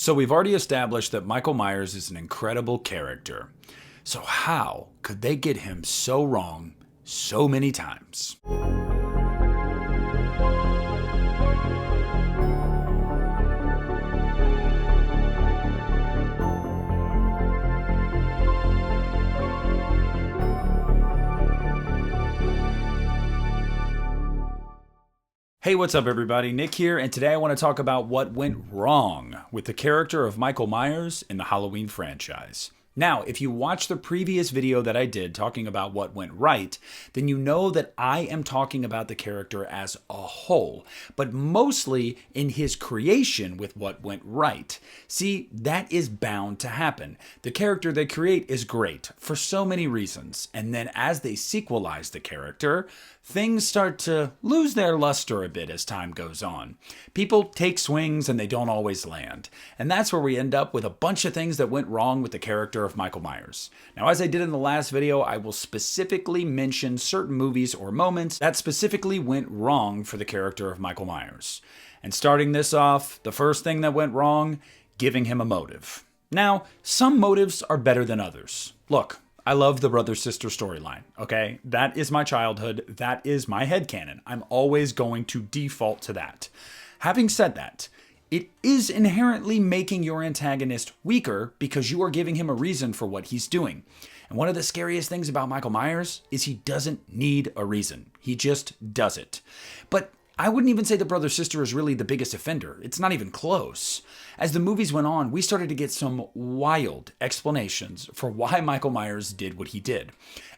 So we've already established that Michael Myers is an incredible character. So how could they get him so wrong so many times? Hey, what's up everybody? Nick here, and today I want to talk about what went wrong with the character of Michael Myers in the Halloween franchise. Now, if you watched the previous video that I did talking about what went right, then you know that I am talking about the character as a whole, but mostly in his creation with what went right. See, that is bound to happen. The character they create is great for so many reasons, and then as they sequelize the character, things start to lose their luster a bit as time goes on. People take swings and they don't always land. And that's where we end up with a bunch of things that went wrong with the character of Michael Myers. Now, as I did in the last video, I will specifically mention certain movies or moments that specifically went wrong for the character of Michael Myers. And starting this off, the first thing that went wrong, giving him a motive. Now, some motives are better than others. Look, I love the brother-sister storyline, okay? That is my childhood. That is my headcanon. I'm always going to default to that. Having said that, it is inherently making your antagonist weaker because you are giving him a reason for what he's doing. And one of the scariest things about Michael Myers is he doesn't need a reason. He just does it. But I wouldn't even say the brother-sister is really the biggest offender. It's not even close. As the movies went on, we started to get some wild explanations for why Michael Myers did what he did.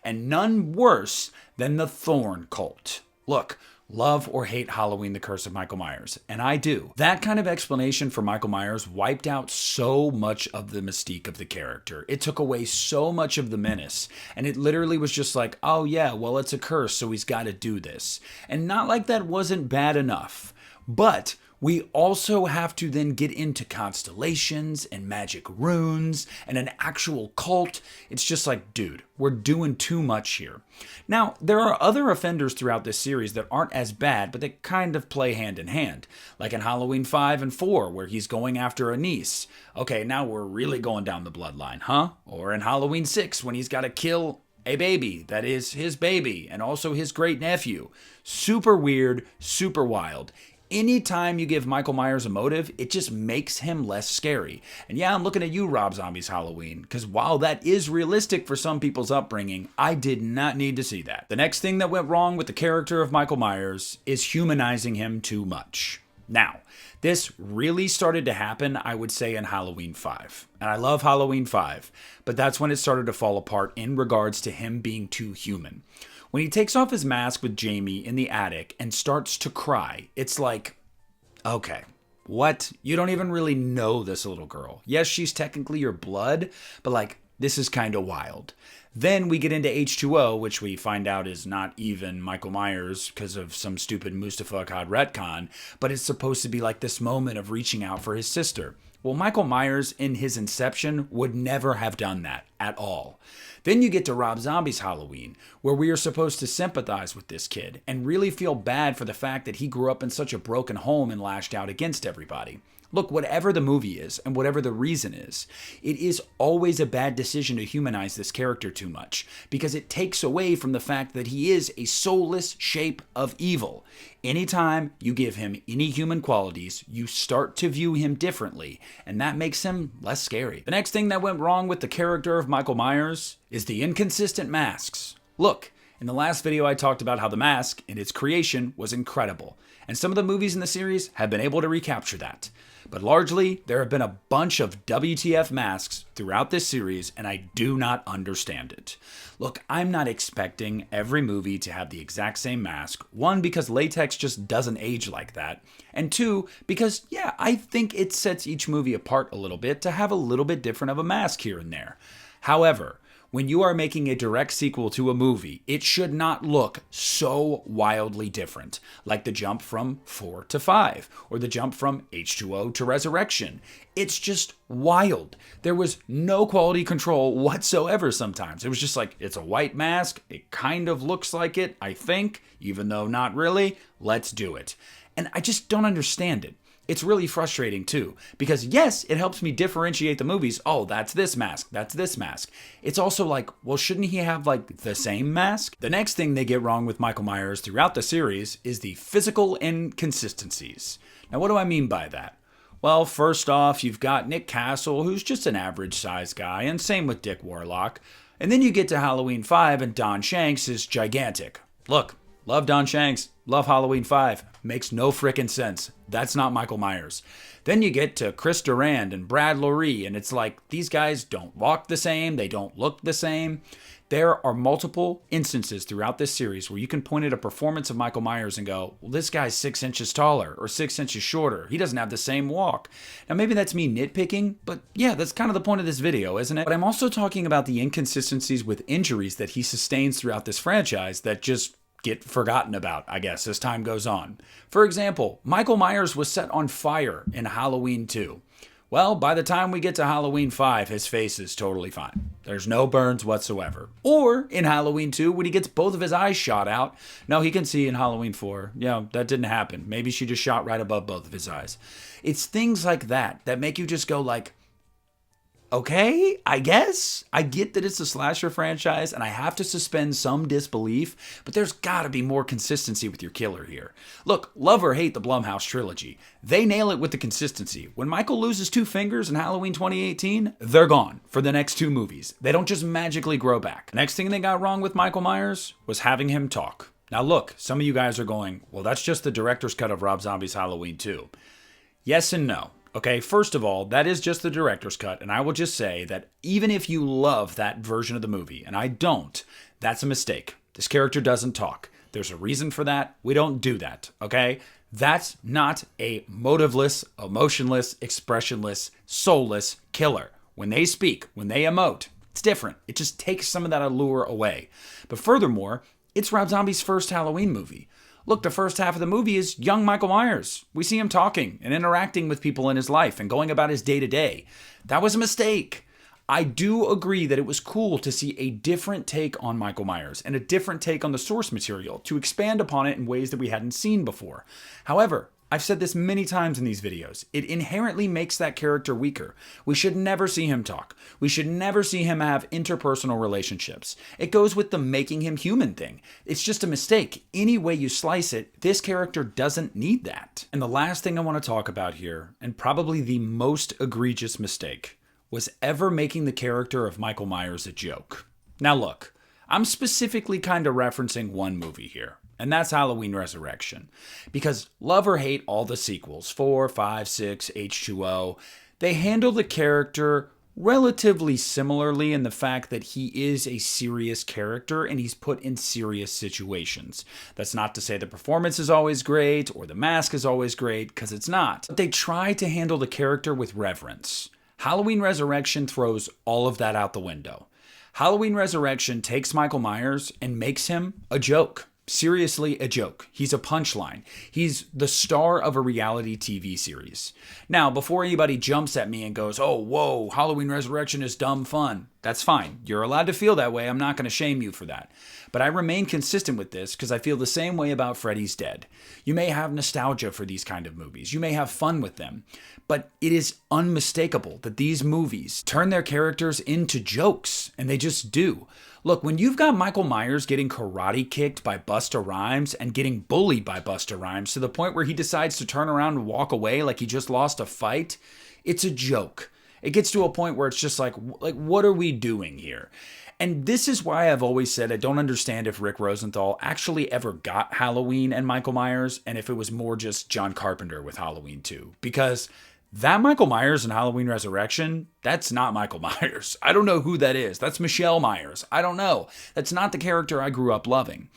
And none worse than the Thorn cult. Look, love or hate Halloween, the Curse of Michael Myers, and I do. That kind of explanation for Michael Myers wiped out so much of the mystique of the character. It took away so much of the menace, and it literally was just like, oh yeah, well it's a curse, so he's got to do this. And not like that wasn't bad enough, but we also have to then get into constellations and magic runes and an actual cult. It's just like, dude, we're doing too much here. Now, there are other offenders throughout this series that aren't as bad, but they kind of play hand in hand. Like in Halloween 5 and 4, where he's going after a niece. Okay, now we're really going down the bloodline, huh? Or in Halloween 6, when he's got to kill a baby that is his baby and also his great nephew. Super weird, super wild. Anytime you give Michael Myers a motive, it just makes him less scary. And yeah, I'm looking at you, Rob Zombie's Halloween, because while that is realistic for some people's upbringing, I did not need to see that. The next thing that went wrong with the character of Michael Myers is humanizing him too much. Now, this really started to happen, I would say, in Halloween 5. And I love Halloween 5, but that's when it started to fall apart in regards to him being too human. When he takes off his mask with Jamie in the attic and starts to cry, it's like, okay, what? You don't even really know this little girl. Yes, she's technically your blood, but like, this is kind of wild. Then we get into H2O, which we find out is not even Michael Myers because of some stupid Mustafa Akkad retcon, but it's supposed to be like this moment of reaching out for his sister. Well, Michael Myers in his inception would never have done that at all. Then you get to Rob Zombie's Halloween, where we are supposed to sympathize with this kid and really feel bad for the fact that he grew up in such a broken home and lashed out against everybody. Look, whatever the movie is and whatever the reason is, it is always a bad decision to humanize this character too much because it takes away from the fact that he is a soulless shape of evil. Anytime you give him any human qualities, you start to view him differently, and that makes him less scary. The next thing that went wrong with the character of Michael Myers is the inconsistent masks. Look, in the last video I talked about how the mask and its creation was incredible, and some of the movies in the series have been able to recapture that. But largely, there have been a bunch of WTF masks throughout this series, and I do not understand it. Look, I'm not expecting every movie to have the exact same mask. One, because latex just doesn't age like that. And two, because, yeah, I think it sets each movie apart a little bit to have a little bit different of a mask here and there. However, when you are making a direct sequel to a movie, it should not look so wildly different, like the jump from 4 to 5, or the jump from H2O to Resurrection. It's just wild. There was no quality control whatsoever sometimes. It was just like, it's a white mask, it kind of looks like it, I think, even though not really, let's do it. And I just don't understand it. It's really frustrating too, because yes, it helps me differentiate the movies. Oh, that's this mask, that's this mask. It's also like, well, shouldn't he have like the same mask? The next thing they get wrong with Michael Myers throughout the series is the physical inconsistencies. Now, what do I mean by that? Well, first off, you've got Nick Castle, who's just an average sized guy, and same with Dick Warlock. And then you get to Halloween 5 and Don Shanks is gigantic. Look, love Don Shanks, love Halloween 5. Makes no frickin' sense. That's not Michael Myers. Then you get to Chris Durand and Brad Loree, and it's like these guys don't walk the same, they don't look the same. There are multiple instances throughout this series where you can point at a performance of Michael Myers and go, well, this guy's 6 inches taller or 6 inches shorter. He doesn't have the same walk. Now, maybe that's me nitpicking, but yeah, that's kind of the point of this video, isn't it? But I'm also talking about the inconsistencies with injuries that he sustains throughout this franchise that just get forgotten about, I guess, as time goes on. For example, Michael Myers was set on fire in Halloween 2. Well, by the time we get to Halloween 5, his face is totally fine. There's no burns whatsoever. Or in Halloween 2, when he gets both of his eyes shot out. No, he can see in Halloween 4. Yeah, that didn't happen. Maybe she just shot right above both of his eyes. It's things like that that make you just go like, okay, I guess. I get that it's a slasher franchise and I have to suspend some disbelief, but there's gotta be more consistency with your killer here. Look, love or hate the Blumhouse trilogy. They nail it with the consistency. When Michael loses 2 fingers in Halloween 2018, they're gone for the next 2 movies. They don't just magically grow back. Next thing they got wrong with Michael Myers was having him talk. Now look, some of you guys are going, well, that's just the director's cut of Rob Zombie's Halloween 2. Yes and no. Okay, first of all, that is just the director's cut, and I will just say that even if you love that version of the movie, and I don't, that's a mistake. This character doesn't talk. There's a reason for that. We don't do that, okay? That's not a motiveless, emotionless, expressionless, soulless killer. When they speak, when they emote, it's different. It just takes some of that allure away. But furthermore, it's Rob Zombie's first Halloween movie. Look, the first half of the movie is young Michael Myers. We see him talking and interacting with people in his life and going about his day-to-day. That was a mistake. I do agree that it was cool to see a different take on Michael Myers and a different take on the source material to expand upon it in ways that we hadn't seen before. However, I've said this many times in these videos. It inherently makes that character weaker. We should never see him talk. We should never see him have interpersonal relationships. It goes with the making him human thing. It's just a mistake. Any way you slice it, this character doesn't need that. And the last thing I want to talk about here, and probably the most egregious mistake, was ever making the character of Michael Myers a joke. Now look, I'm specifically kind of referencing one movie here. And that's Halloween Resurrection. Because love or hate all the sequels, 4, 5, 6, H2O, they handle the character relatively similarly in the fact that he is a serious character and he's put in serious situations. That's not to say the performance is always great or the mask is always great, because it's not. But they try to handle the character with reverence. Halloween Resurrection throws all of that out the window. Halloween Resurrection takes Michael Myers and makes him a joke. Seriously, a joke. He's a punchline. He's the star of a reality TV series. Now, before anybody jumps at me and goes, oh, whoa, Halloween Resurrection is dumb fun, that's fine. You're allowed to feel that way. I'm not going to shame you for that. But I remain consistent with this because I feel the same way about Freddy's Dead. You may have nostalgia for these kind of movies. You may have fun with them. But it is unmistakable that these movies turn their characters into jokes, and they just do. Look, when you've got Michael Myers getting karate kicked by Busta Rhymes and getting bullied by Busta Rhymes to the point where he decides to turn around and walk away like he just lost a fight, it's a joke. It gets to a point where it's just like what are we doing here? And this is why I've always said I don't understand if Rick Rosenthal actually ever got Halloween and Michael Myers, and if it was more just John Carpenter with Halloween 2. Because that Michael Myers in Halloween Resurrection, that's not Michael Myers. I don't know who that is. That's Michelle Myers. I don't know. That's not the character I grew up loving.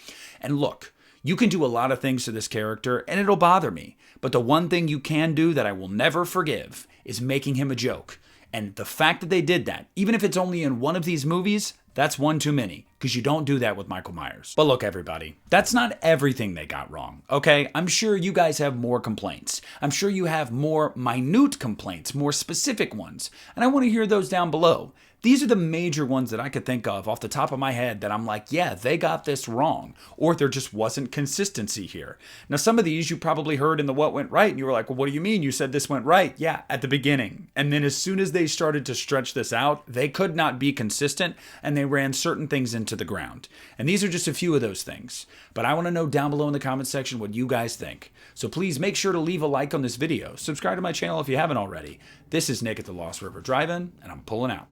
And look, you can do a lot of things to this character and it'll bother me. But the one thing you can do that I will never forgive is making him a joke. And the fact that they did that, even if it's only in one of these movies, That's one too many, because you don't do that with Michael Myers. But look, everybody, that's not everything they got wrong, okay? I'm sure you guys have more complaints. I'm sure you have more minute complaints, more specific ones, and I want to hear those down below. These are the major ones that I could think of off the top of my head that I'm like, yeah, they got this wrong, or there just wasn't consistency here. Now, some of these you probably heard in the what went right, and you were like, well, what do you mean? You said this went right. Yeah, at the beginning. And then as soon as they started to stretch this out, they could not be consistent, and they ran certain things into the ground. And these are just a few of those things. But I want to know down below in the comment section what you guys think. So please make sure to leave a like on this video. Subscribe to my channel if you haven't already. This is Nick at the Lost River Drive-In, and I'm pulling out.